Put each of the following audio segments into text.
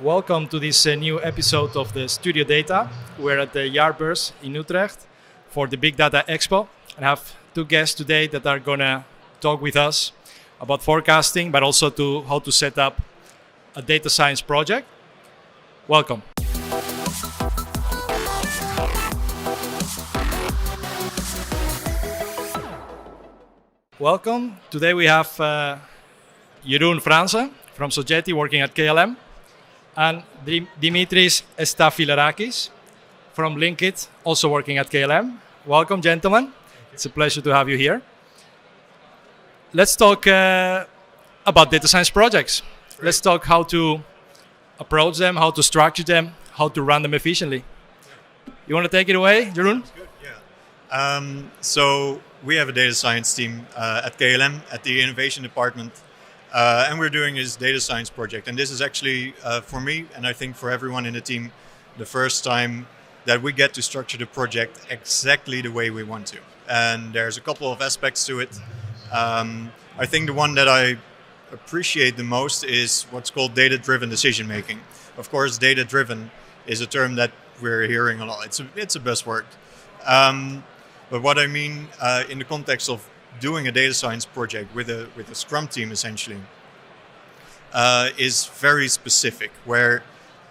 Welcome to this new episode of the Studio Data. We're at the Jaarbeurs in Utrecht for the Big Data Expo. And I have two guests today that are going to talk with us about forecasting, but also to how to set up a data science project. Welcome. Welcome. Today we have Jeroen Franse from Sogeti working at KLM. And Dimitris Stafylarakis from Linkit, also working at KLM. Welcome, gentlemen. It's a pleasure to have you here. Let's talk about data science projects. Great. Let's talk how to approach them, how to structure them, how to run them efficiently. You want to take it away, Jeroen? Good, yeah. So we have a data science team at KLM, at the innovation department. And we're doing this data science project. And this is actually, for me, and I think for everyone in the team, the first time that we get to structure the project exactly the way we want to. And there's a couple of aspects to it. I think the one that I appreciate the most is what's called data-driven decision making. Of course, data-driven is a term that we're hearing a lot. It's a buzzword. But what I mean in the context of doing a data science project with a Scrum team essentially is very specific. Where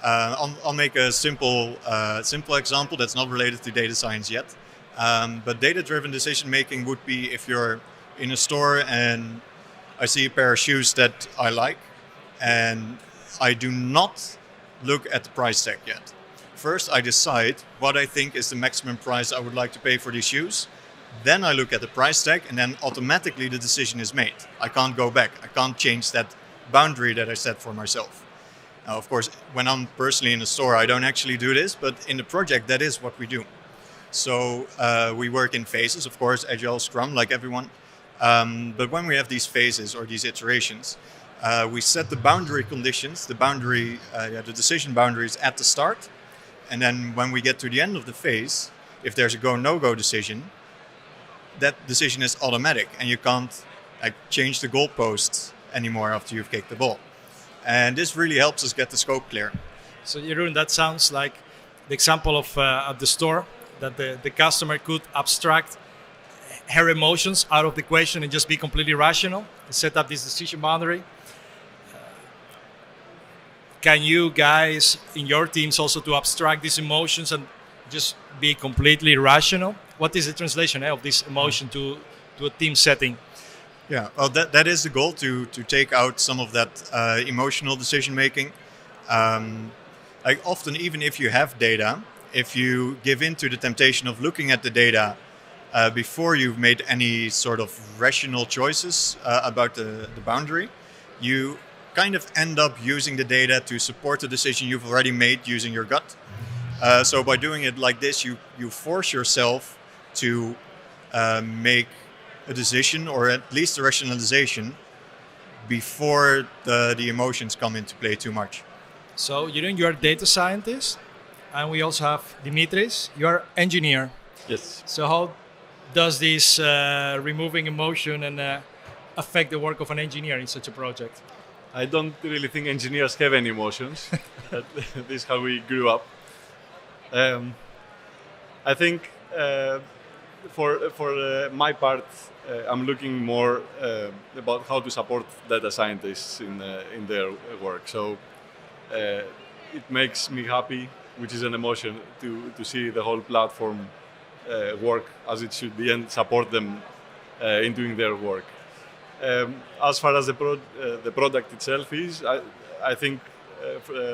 I'll make a simple example that's not related to data science yet. But data-driven decision making would be if you're in a store and I see a pair of shoes that I like, and I do not look at the price tag yet. First, I decide what I think is the maximum price I would like to pay for these shoes. Then I look at the price tag, and then automatically the decision is made. I can't go back. I can't change that boundary that I set for myself. Now, of course, when I'm personally in a store, I don't actually do this, but in the project, that is what we do. So we work in phases, of course, Agile, Scrum, like everyone. But when we have these phases or these iterations, we set the boundary conditions, the decision boundaries at the start. And then when we get to the end of the phase, if there's a go, no-go decision, that decision is automatic and you can't change the goalposts anymore after you've kicked the ball. And this really helps us get the scope clear. So Jeroen, that sounds like the example of at the store that the customer could abstract her emotions out of the equation and just be completely rational and set up this decision boundary. Can you guys in your teams also to abstract these emotions and just be completely rational? What is the translation of this emotion to a team setting? Yeah, well, that is the goal, to take out some of that emotional decision making. Often, even if you have data, if you give in to the temptation of looking at the data before you've made any sort of rational choices about the boundary, you kind of end up using the data to support the decision you've already made using your gut. So by doing it like this, you force yourself to make a decision or at least a rationalization before the emotions come into play too much. So you're a data scientist, and we also have Dimitris, you're engineer. Yes. So how does this removing emotion and affect the work of an engineer in such a project? I don't really think engineers have any emotions. This is how we grew up. I think for my part, I'm looking more about how to support data scientists in their work. So it makes me happy, which is an emotion, to see the whole platform work as it should be and support them in doing their work. As far as the product itself is, I think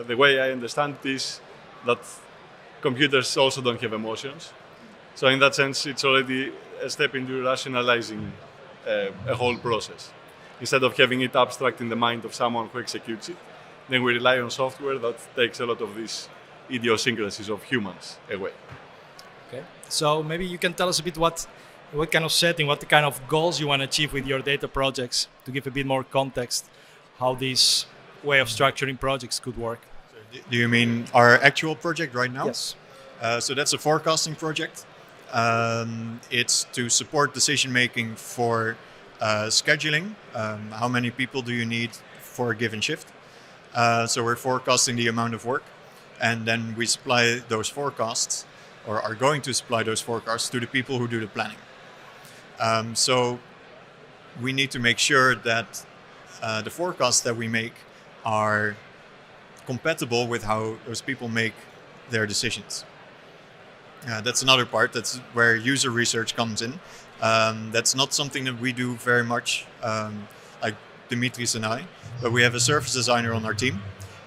the way I understand it is that computers also don't have emotions. So in that sense, it's already a step into rationalizing a whole process. Instead of having it abstract in the mind of someone who executes it, then we rely on software that takes a lot of these idiosyncrasies of humans away. Okay. So maybe you can tell us a bit what kind of setting, what kind of goals you want to achieve with your data projects, to give a bit more context how this way of structuring projects could work. Do you mean our actual project right now? Yes. So that's a forecasting project. It's to support decision making for scheduling. How many people do you need for a given shift? So we're forecasting the amount of work, and then we supply those forecasts, or are going to supply those forecasts to the people who do the planning. So we need to make sure that the forecasts that we make are compatible with how those people make their decisions. That's another part. That's where user research comes in. That's not something that we do very much, like Dimitris and I, but we have a service designer on our team,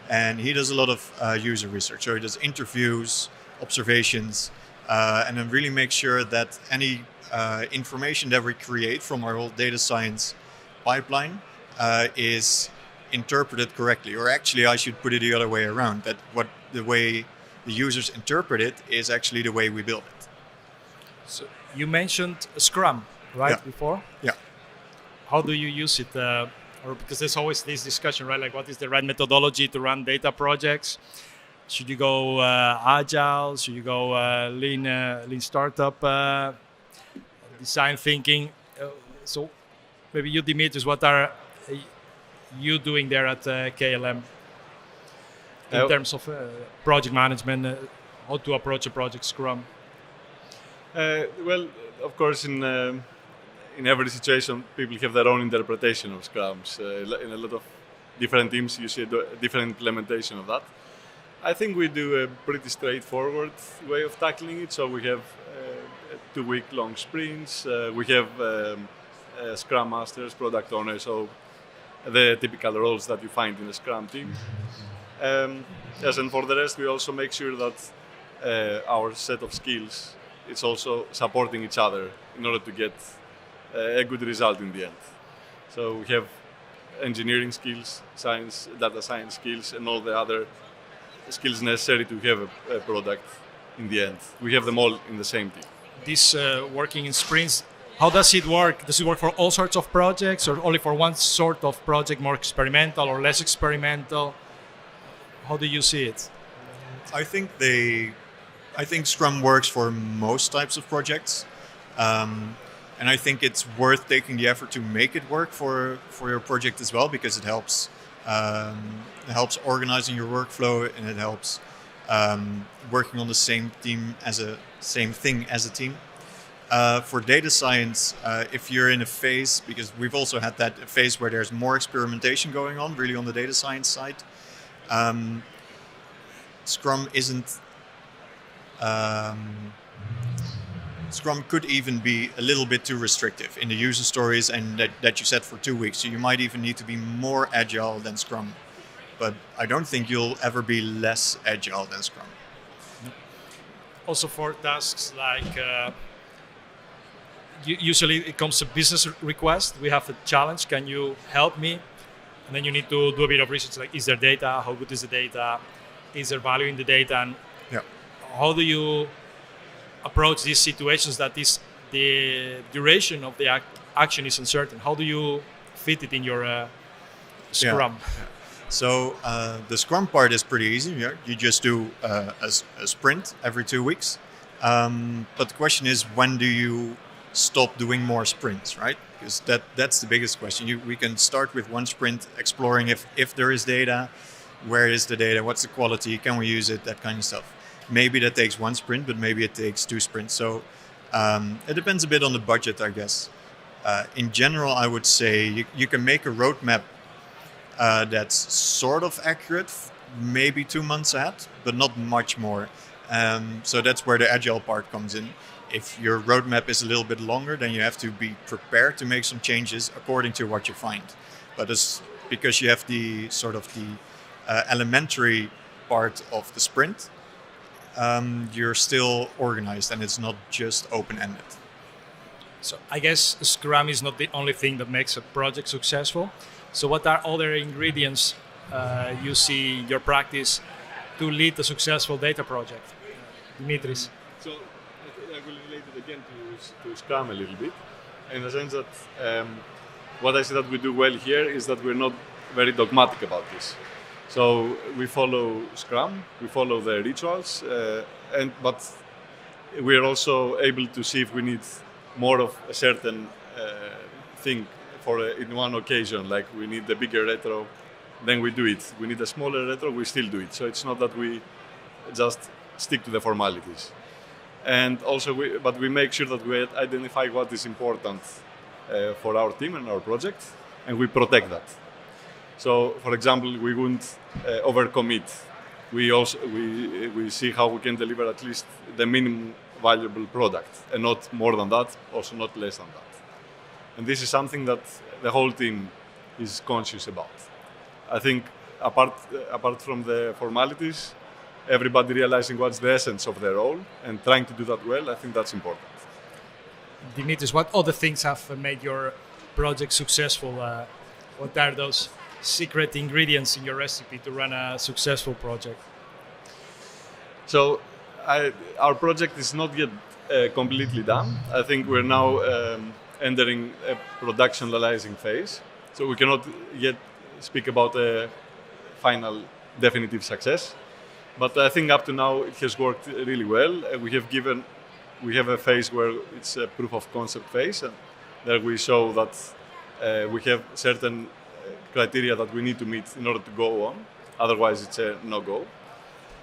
and he does a lot of user research. So he does interviews, observations, and then really make sure that any information that we create from our whole data science pipeline is interpreted correctly. Or actually, I should put it the other way around, that the way the users interpret it is actually the way we build it. So you mentioned Scrum, right, Yeah. before? Yeah. How do you use it? Or because there's always this discussion, right? Like, what is the right methodology to run data projects? Should you go agile? Should you go lean startup design thinking? So maybe you, Dimitris, what are you doing there at KLM in terms of project management? How to approach a project Scrum? Well, of course, in every situation, people have their own interpretation of Scrums. In a lot of different teams, you see a different implementation of that. I think we do a pretty straightforward way of tackling it. So we have 2-week-long sprints. We have Scrum Masters, Product Owners, so the typical roles that you find in a Scrum team. Yes, and for the rest, we also make sure that our set of skills is also supporting each other in order to get a good result in the end. So we have engineering skills, science, data science skills, and all the other skills necessary to have a product in the end. We have them all in the same team. This working in sprints, how does it work? Does it work for all sorts of projects, or only for one sort of project, more experimental or less experimental? How do you see it? I think Scrum works for most types of projects. And I think it's worth taking the effort to make it work for your project as well, because it helps organizing your workflow, and it helps working on the same thing as a team. For data science, if you're in a phase, because we've also had that phase where there's more experimentation going on, really on the data science side, Scrum isn't. Scrum could even be a little bit too restrictive in the user stories, and that you set for 2 weeks. So you might even need to be more agile than Scrum. But I don't think you'll ever be less agile than Scrum. Also for tasks like, usually it comes a business request. We have a challenge, can you help me? And then you need to do a bit of research, like, is there data? How good is the data? Is there value in the data? And how do you approach these situations that the duration of the action is uncertain? How do you fit it in your Scrum? Yeah. So the Scrum part is pretty easy. You just do a sprint every 2 weeks. But the question is, when do you stop doing more sprints, right? Because that's the biggest question. We can start with one sprint, exploring if there is data, where is the data, what's the quality, can we use it, that kind of stuff. Maybe that takes one sprint, but maybe it takes 2 sprints. So it depends a bit on the budget, I guess. In general, I would say you can make a roadmap that's sort of accurate, maybe 2 months ahead, but not much more. So that's where the agile part comes in. If your roadmap is a little bit longer, then you have to be prepared to make some changes according to what you find. But it's because you have the sort of the elementary part of the sprint, you're still organized, and it's not just open-ended. So I guess Scrum is not the only thing that makes a project successful. So what are other ingredients you see in your practice to lead a successful data project? Dimitris. So I will relate it again to Scrum a little bit, in the sense that what I see that we do well here is that we're not very dogmatic about this. So we follow Scrum, we follow the rituals, but we're also able to see if we need more of a certain thing in one occasion. Like we need a bigger retro, then we do it. We need a smaller retro, we still do it. So it's not that we just stick to the formalities. And also, but we make sure that we identify what is important for our team and our project, and we protect that. So, for example, we won't overcommit. We see how we can deliver at least the minimum valuable product, and not more than that, also not less than that. And this is something that the whole team is conscious about. I think apart from the formalities, everybody realizing what's the essence of their role and trying to do that well, I think that's important. Dimitris, what other things have made your project successful? What are those secret ingredients in your recipe to run a successful project? So our project is not yet completely done. I think we're now entering a productionalizing phase. So we cannot yet speak about a final definitive success. But I think up to now it has worked really well. We have a phase where it's a proof of concept phase, and there we show that we have certain criteria that we need to meet in order to go on. Otherwise, it's a no-go.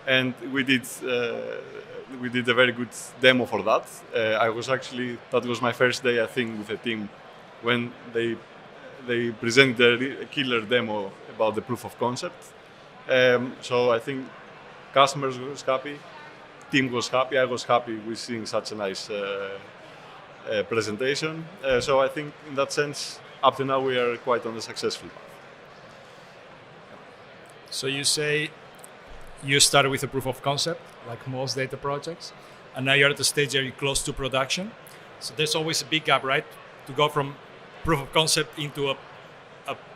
And we did a very good demo for that. That was my first day, I think, with the team when they presented a killer demo about the proof of concept. So I think customers was happy, team was happy, I was happy with seeing such a nice presentation. So I think in that sense, up to now we are quite on the successful path. So you say you started with a proof of concept, like most data projects, and now you're at the stage where you're close to production. So there's always a big gap, right? To go from proof of concept into a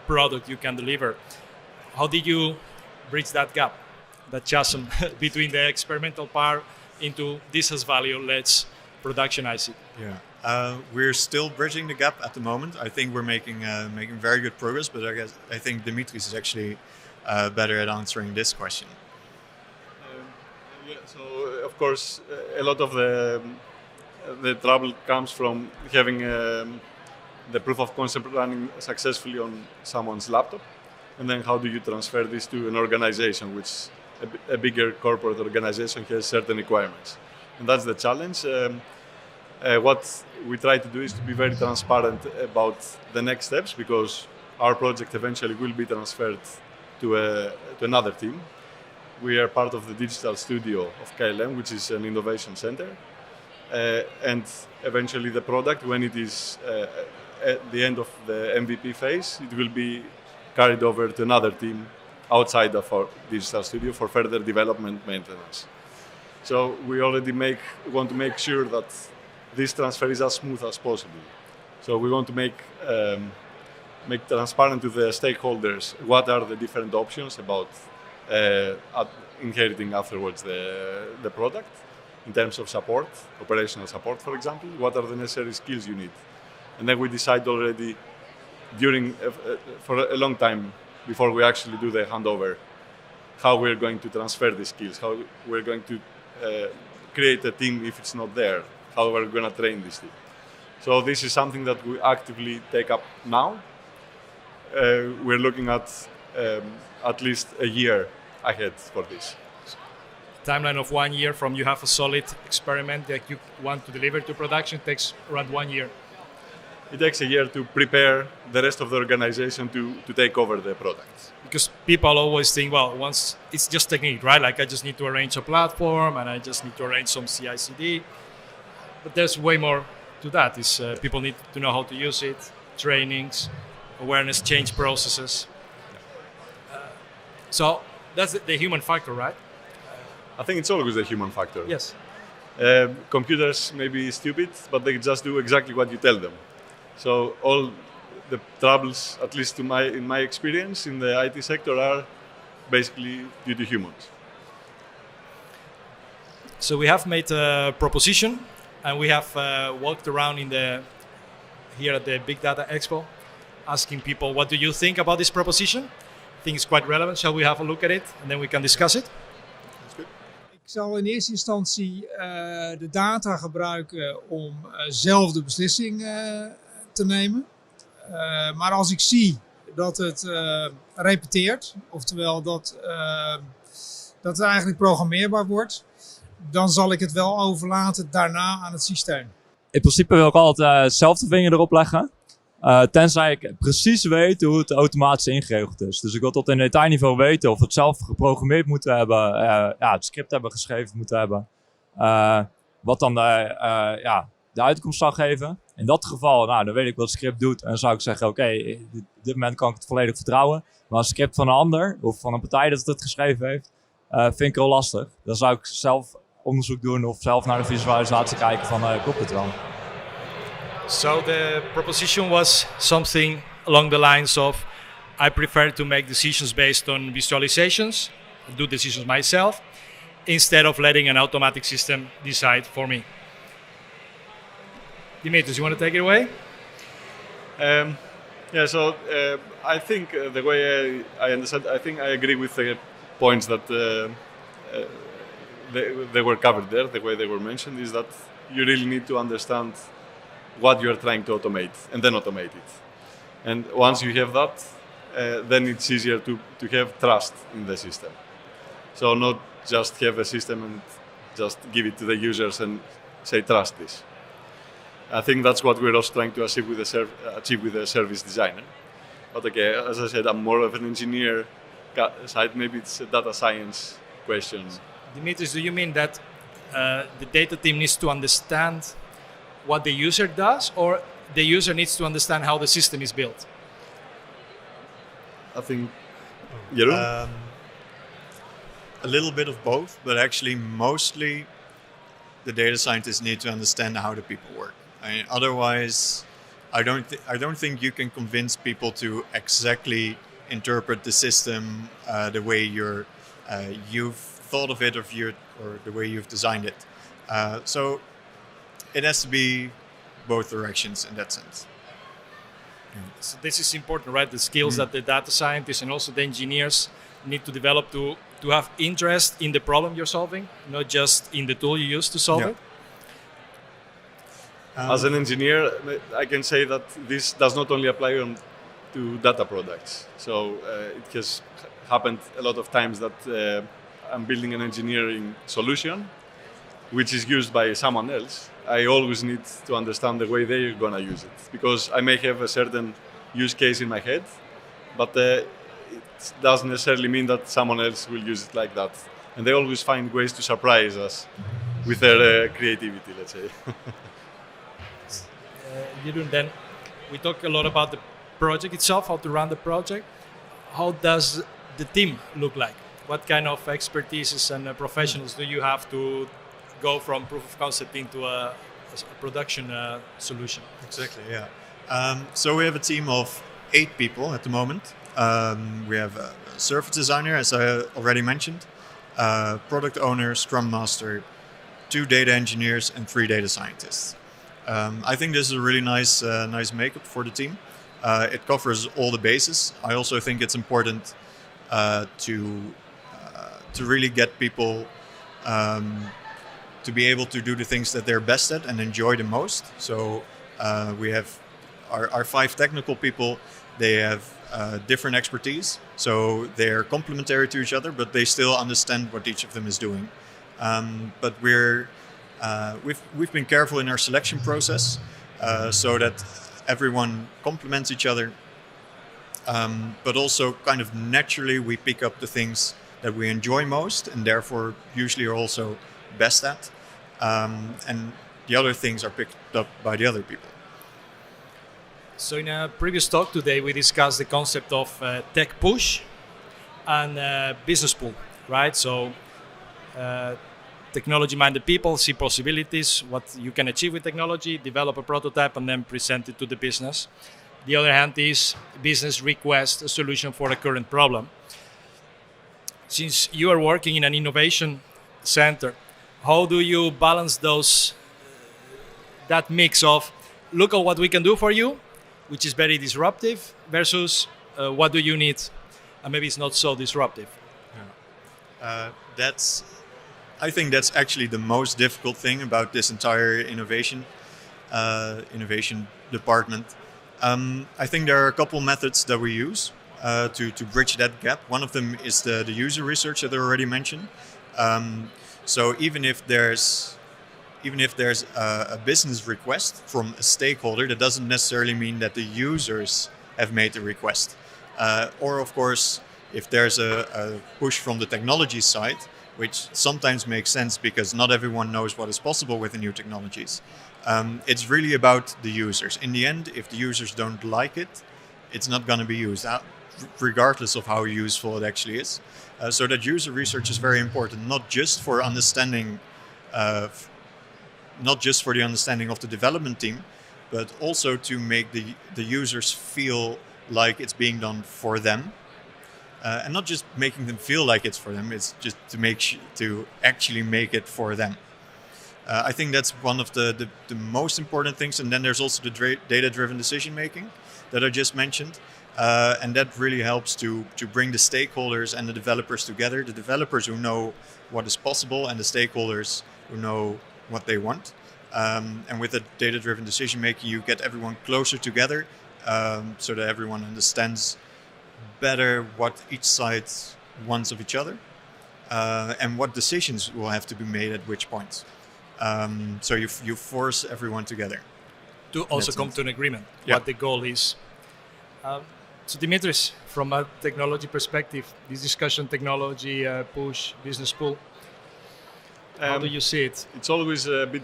product you can deliver. How did you bridge that gap, that chasm between the experimental part into this has value, let's productionize it? Yeah, we're still bridging the gap at the moment. I think we're making very good progress, but I think Dimitris is actually better at answering this question. So of course, a lot of the trouble comes from having the proof of concept running successfully on someone's laptop, and then how do you transfer this to an organization, which a bigger corporate organization has certain requirements, and that's the challenge. What we try to do is to be very transparent about the next steps, because our project eventually will be transferred to another team. We are part of the digital studio of KLM, which is an innovation center. And eventually the product, when it is at the end of the MVP phase, it will be carried over to another team outside of our digital studio for further development maintenance. So we already want to make sure that this transfer is as smooth as possible. So we want to make transparent to the stakeholders what are the different options about inheriting afterwards the product in terms of support, operational support, for example. What are the necessary skills you need? And then we decide already for a long time before we actually do the handover how we're going to transfer these skills, how we're going to create a team if it's not there, how we're going to train this team. So this is something that we actively take up now. We're looking at least a year ahead for this. Timeline of 1 year from you have a solid experiment that you want to deliver to production takes around 1 year. It takes a year to prepare the rest of the organization to take over the product. Because people always think, well, once it's just technique, right? Like I just need to arrange a platform and I just need to arrange some CI/CD. But there's way more to that. People need to know how to use it, trainings, awareness, change processes. So that's the human factor, right? I think it's always the human factor. Yes. Computers may be stupid, but they just do exactly what you tell them. So all the troubles, at least in my experience in the IT sector, are basically due to humans. So we have made a proposition, and we have walked around here at the Big Data Expo, asking people, what do you think about this proposition? I think it's quite relevant. Shall we have a look at it, and then we can discuss it? Ik zal in eerste instantie de data gebruiken om zelf de beslissing te nemen. Maar als ik zie dat het repeteert, oftewel dat het eigenlijk programmeerbaar wordt, dan zal ik het wel overlaten daarna aan het systeem. In principe wil ik altijd zelf de vinger erop leggen. Tenzij ik precies weet hoe het automatisch ingeregeld is. Dus ik wil tot in detailniveau weten of we het zelf geprogrammeerd moeten hebben. Het script hebben geschreven moeten hebben. Wat dan de uitkomst zal geven. In dat geval, dan weet ik wat het script doet. En dan zou ik zeggen, oké, op dit moment kan ik het volledig vertrouwen. Maar een script van een ander, of van een partij dat het geschreven heeft, vind ik heel lastig. Dan zou ik zelf onderzoek doen of zelf naar de visualisatie kijken van, klopt het wel? So the proposition was something along the lines of, I prefer to make decisions based on visualizations, do decisions myself, instead of letting an automatic system decide for me. Dimitris, you want to take it away? I think the way I understand, I think I agree with the points that they were covered there. The way they were mentioned is that you really need to understand what you're trying to automate and then automate it. And once you have that, then it's easier to have trust in the system. So not just have a system and just give it to the users and say trust this. I think that's what we're also trying to achieve with the service designer. But okay, as I said, I'm more of an engineer side. Maybe it's a data science question. Dimitris, do you mean that the data team needs to understand what the user does, or the user needs to understand how the system is built? I think, Jeroen? A little bit of both, but actually mostly the data scientists need to understand how the people work. I mean, otherwise, I don't think you can convince people to exactly interpret the system the way you've thought of it, or the way you've designed it. So it has to be both directions in that sense. So this is important, right? The skills that the data scientists and also the engineers need to develop to have interest in the problem you're solving, not just in the tool you use to solve it. As an engineer, I can say that this does not only apply to data products. So it has happened a lot of times that I'm building an engineering solution which is used by someone else. I always need to understand the way they're going to use it, because I may have a certain use case in my head, but it doesn't necessarily mean that someone else will use it like that. And they always find ways to surprise us with their creativity, let's say. Jeroen, then we talk a lot about the project itself, how to run the project. How does the team look like? What kind of expertises and professionals do you have to go from proof of concept into a production solution? Exactly, yeah. So we have a team of 8 people at the moment. We have a service designer, as I already mentioned, product owner, scrum master, 2 data engineers, and 3 data scientists. I think this is a really nice makeup for the team. It covers all the bases. I also think it's important to really get people to be able to do the things that they're best at and enjoy the most. So we have our 5 technical people. They have different expertise, so they're complementary to each other, but they still understand what each of them is doing. But we've been careful in our selection process so that everyone complements each other, but also kind of naturally we pick up the things that we enjoy most and therefore usually are also best at, and the other things are picked up by the other people. So in a previous talk today, we discussed the concept of tech push and business pull, right? So technology-minded people see possibilities, what you can achieve with technology, develop a prototype, and then present it to the business. The other hand is business request a solution for a current problem. Since you are working in an innovation center, how do you balance that mix of look at what we can do for you, which is very disruptive, versus what do you need, and maybe it's not so disruptive? I think that's actually the most difficult thing about this entire innovation department. I think there are a couple methods that we use to bridge that gap. One of them is the user research that I already mentioned. So even if there's a business request from a stakeholder, that doesn't necessarily mean that the users have made the request. Or of course, if there's a push from the technology side, which sometimes makes sense because not everyone knows what is possible with the new technologies. It's really about the users. In the end, if the users don't like it, it's not going to be used, regardless of how useful it actually is. So that user research is very important, not just for understanding, not just for the understanding of the development team, but also to make the users feel like it's being done for them. And not just making them feel like it's for them, it's just to actually make it for them. I think that's one of the most important things. And then there's also the data-driven decision making that I just mentioned. And that really helps to bring the stakeholders and the developers together. The developers who know what is possible and the stakeholders who know what they want. And with the data-driven decision making, you get everyone closer together so that everyone understands better what each side wants of each other and what decisions will have to be made at which points. So you force everyone together. To also come to an agreement, what the goal is. So Dimitris, from a technology perspective, this discussion, technology, push, business pull, how do you see it? It's always a bit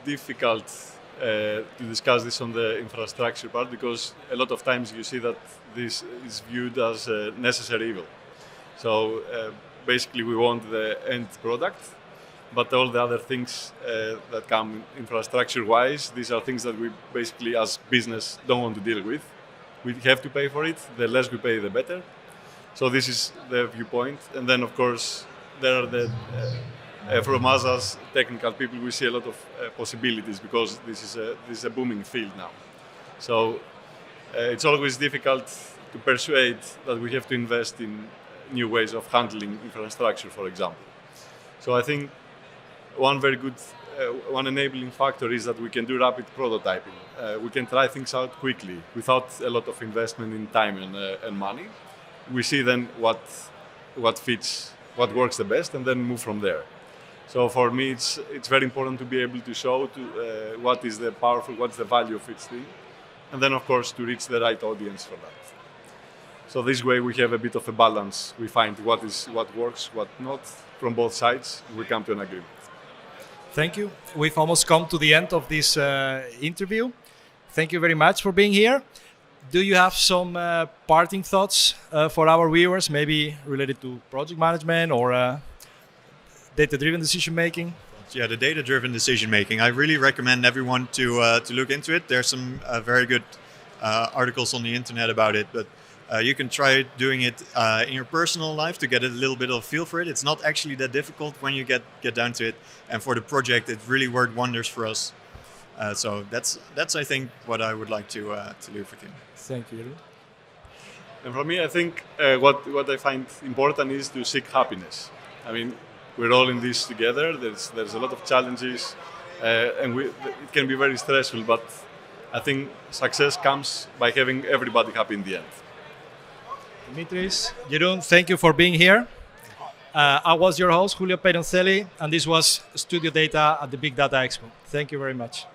difficult to discuss this on the infrastructure part because a lot of times you see that this is viewed as a necessary evil. So basically we want the end product, but all the other things that come infrastructure-wise, these are things that we basically as business don't want to deal with. We have to pay for it. The less we pay, the better. So this is the viewpoint. And then, of course, there are the from us as technical people, we see a lot of possibilities because this is a booming field now. So it's always difficult to persuade that we have to invest in new ways of handling infrastructure, for example. So I think one very good, one enabling factor is that we can do rapid prototyping. We can try things out quickly without a lot of investment in time and money. We see then what fits, what works the best, and then move from there. So for me, it's very important to be able to show what is the powerful, what's the value of each thing, and then of course to reach the right audience for that. So this way we have a bit of a balance. We find what works, what not, from both sides. We come to an agreement. Thank you. We've almost come to the end of this interview. Thank you very much for being here. Do you have some parting thoughts for our viewers, maybe related to project management or data-driven decision-making? Yeah, the data-driven decision-making. I really recommend everyone to look into it. There's some very good articles on the internet about it, but you can try doing it in your personal life to get a little bit of a feel for it. It's not actually that difficult when you get down to it. And for the project, it really worked wonders for us. So that's I think what I would like to leave with you. Thank you. And for me, I think what I find important is to seek happiness. I mean, we're all in this together. There's a lot of challenges, and it can be very stressful. But I think success comes by having everybody happy in the end. Dimitris, Jeroen, thank you for being here. I was your host, Julio, and this was Studio Data at the Big Data Expo. Thank you very much.